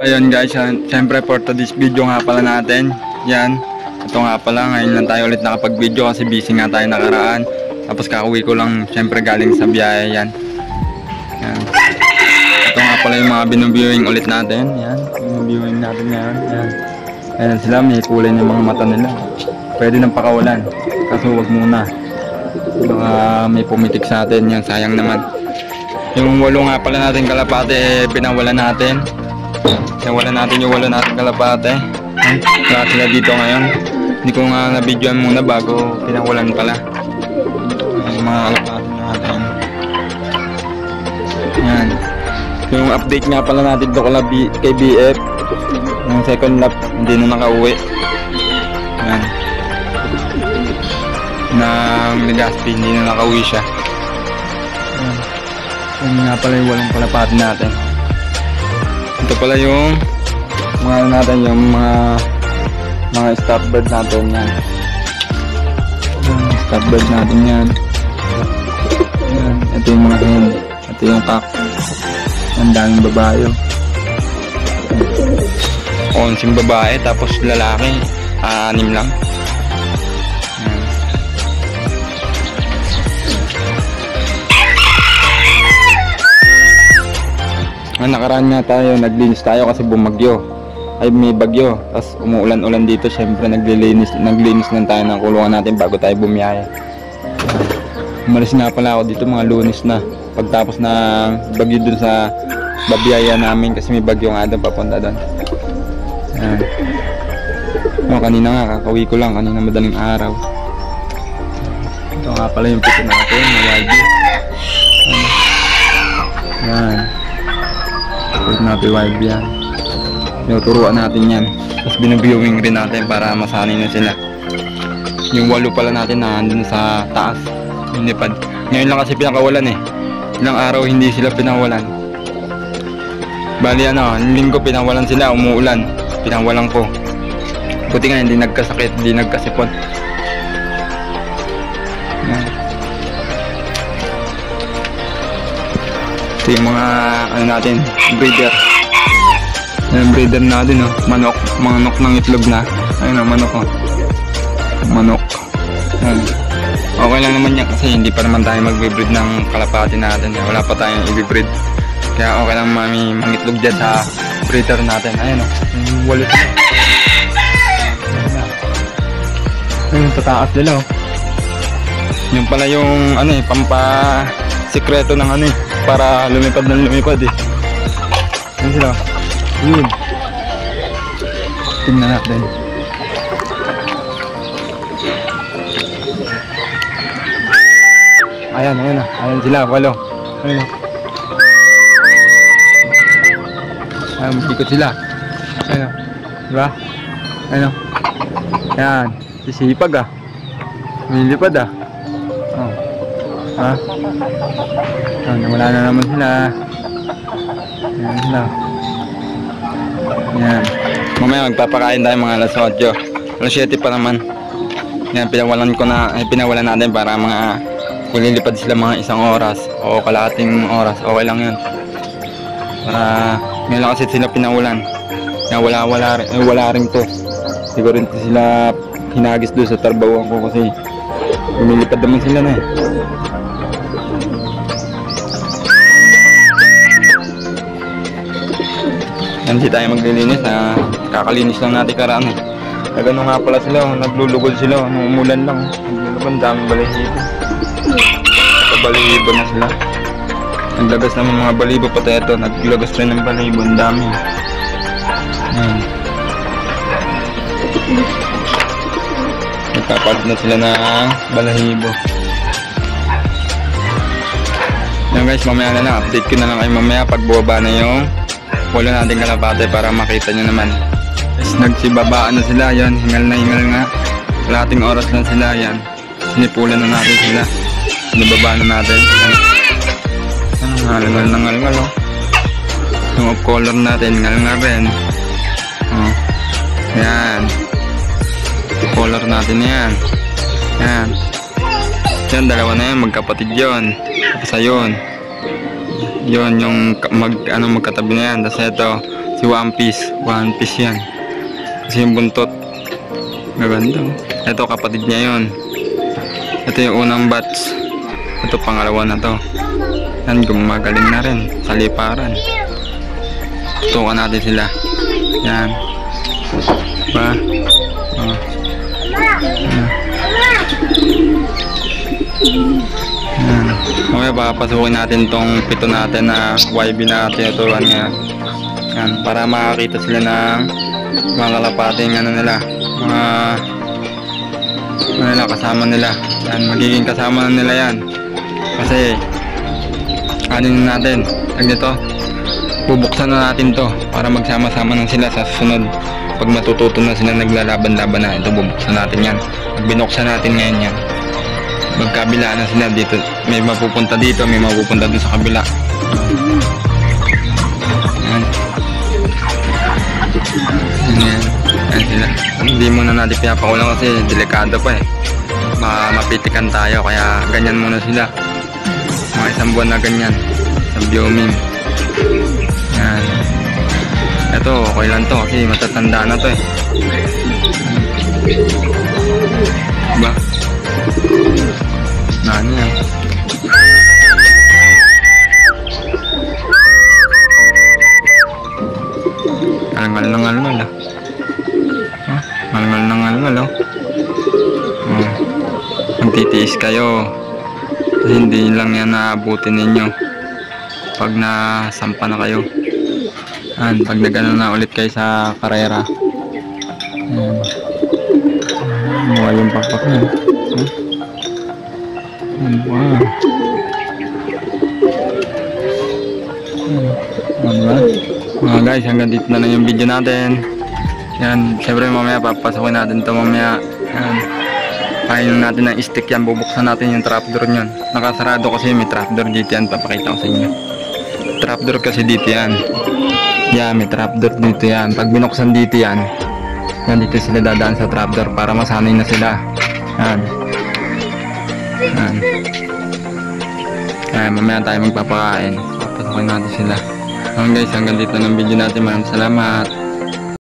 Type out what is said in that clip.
Ayun guys, syempre for today's video nga pala natin, yan, ito nga pala, ngayon lang tayo ulit nakapag-video kasi busy nga tayo nakaraan. Tapos kakauwi ko lang syempre galing sa biyahe, yan. Yan. Ito nga pala yung mga binuviewing ulit natin, yan, binuviewing natin ngayon, yan. Ayan sila, may kulay ng mga mata nila. Pwede nang pakawalan, kaso wag muna. Baka may pumitik sa atin, yan, sayang naman. Yung walo nga pala natin kalapate, pinawalan natin. Nawalan natin yung walo natin kalapate. Kaya sila dito ngayon. Hindi ko nga na-videoan muna bago pinawalan pala yung mga kalapate natin. Yan. Yung update nga pala natin dito kay BF. Yung second lap, hindi na nakauwi. Yan. Nang Legazpi, hindi na nakauwi siya. Yan. Yan nga pala yung walong kalapate natin. Ito pala yung mga natin, yung mga stop bird natin, yan. Stop bird natin yan. Yan. Ito yung mga hen. Ito yung cock. Ang daming babae. Onsing babae tapos lalaki 6 lang. Nakaraan nga tayo, naglinis tayo kasi bumagyo. Ay may bagyo, tapos umuulan-ulan dito. Syempre naglinis lang tayo ng kulungan natin bago tayo bumiyaya. Umalis nga pala ako dito mga Lunes na, pagtapos ng bagyo dun sa babiyaya namin kasi may bagyo nga doon papunta doon. Kanina nga kakauwi ko lang, kanina madaling araw. Ito nga pala yung pito natin, yung YB. Yan. Pwede natin YB yan. Tinuturuan natin yan. Tapos binaviewing rin natin para masanay na sila. Yung walo pala natin na andun sa taas, yung lipad. Ngayon lang kasi pinakawalan eh. Ilang araw hindi sila pinawalan. Bali linggo pinawalan sila, umuulan. Pinawalan ko. Buti nga hindi nagkasakit, hindi nagkasipon. Yan. Ito yung mga natin, breeder. Yung breeder natin, manok ng itlog na. Ayun manok. Manok. Yan. Okay lang naman yan kasi hindi pa naman tayo magbe-breed ng kalapati natin. Wala pa tayong i-breed. Kaya okay lang mangitlog dyan sa breeder natin. Ayun yung wallet. Ayun, tataas nila Yung pala yung pampa-sikreto ng para lumipad ng lumipad Ayun sila. Yun. Tingnan natin. Ayan sila, walo. Ayun ikot sila. Ayun. Diba? Ayun. Ayan. Sisipag Lumilipad wala na naman sila. Ayan sila. Yan. Mamaya magpapakain tayo mga alas 8. Alas 7 pa naman. Yan, pinawalan natin para lilipad sila mga 1 oras o kalahating oras. Okay lang yun. Para ngayon lang kasi sila pinawalan. Yan, wala rin to. Hindi ko rin sila hinagis doon sa trabaho ko kasi lumilipad naman sila na Hindi tayo maglilinis kakalinis lang natin karaan Nagano nga pala sila, naglulugod sila nung umulan lang. Naglulugod, daming balahibo. Balahibo na sila. Naglagas naman mga balahibo pati ito, naglagas rin ng balahibo, ang dami. Nagpapalit na sila ng balahibo. Yan guys, mamaya na lang, update ko na lang kayo mamaya pag bumaba na yung walo natin kalapate para makita nyo naman. Guys, nagsibabaan na sila, yan, hingal nga. Kalahating oras lang sila, yan. Sinipulan na natin sila. Sinibaba na natin. Ngalngal na ngalngal Yung off color natin, ngalngal rin. Yan. Color natin yan. Yan, dalawa na yan, magkapatid yon. Tapos ayun. Yun yung magkatabi na yan. Tapos ito, Si One Piece. One Piece yan. Kasi yung buntot. Maganda. Ito kapatid niya yun. Ito yung unang batch. Ito pangalawa na to. Yan, gumagaling na rin sa liparan. Tukan natin sila. Yan. Diba? Oh. Yan. Okay, papasukin natin tong pito natin na YB na tinuturuan ngayon. Yan, para makakita sila ng mga kalapating ano nila, mga ano nila, kasama nila. Yan, magiging kasama na nila yan. Kasi ano natin, nito, bubuksan na natin to para magsama-sama na sila sa susunod. Pag matututo na sila naglalaban-laban na, ito bubuksan natin yan. Pag binuksan natin ngayon yan, magkabila na sila dito. May mapupunta dito, may mapupunta dito sa kabila. Yan. Yan. Yan sila. Hindi muna natin pinapakulang kasi delikado pa eh. Mapitikan tayo, kaya ganyan muna sila. Mga isang buwan na ganyan. Sa bioming. Yan. Ito, okay lang to kasi matatanda na to eh. Diba? Ano yan? Alngal ng alngal ah. Alngal ng alngal oh. Magtitiis kayo. Kasi hindi lang yan naabutin ninyo pag nasampa na kayo. Pag nagano na ulit kayo sa karera. Mukha yung pakpak niya. Wow. Mga guys, hanggang dito na lang yung video natin. Yan, syempre mamaya papasokin natin ito mamaya. Yan. Kainin natin ng stick yan, bubuksan natin yung trapdoor nyan. Nakasarado kasi may trapdoor dito yan, papakita ko sa inyo. Trapdoor kasi dito yan. Yan, may trapdoor dito yan. Pag binuksan dito yan, yan dito sila dadaan sa trapdoor para masanay na sila. Yan. Yan. Yan, mamaya tayo magpapakain. Papasokin natin sila. Guys, hanggang dito ng video natin. Maraming salamat.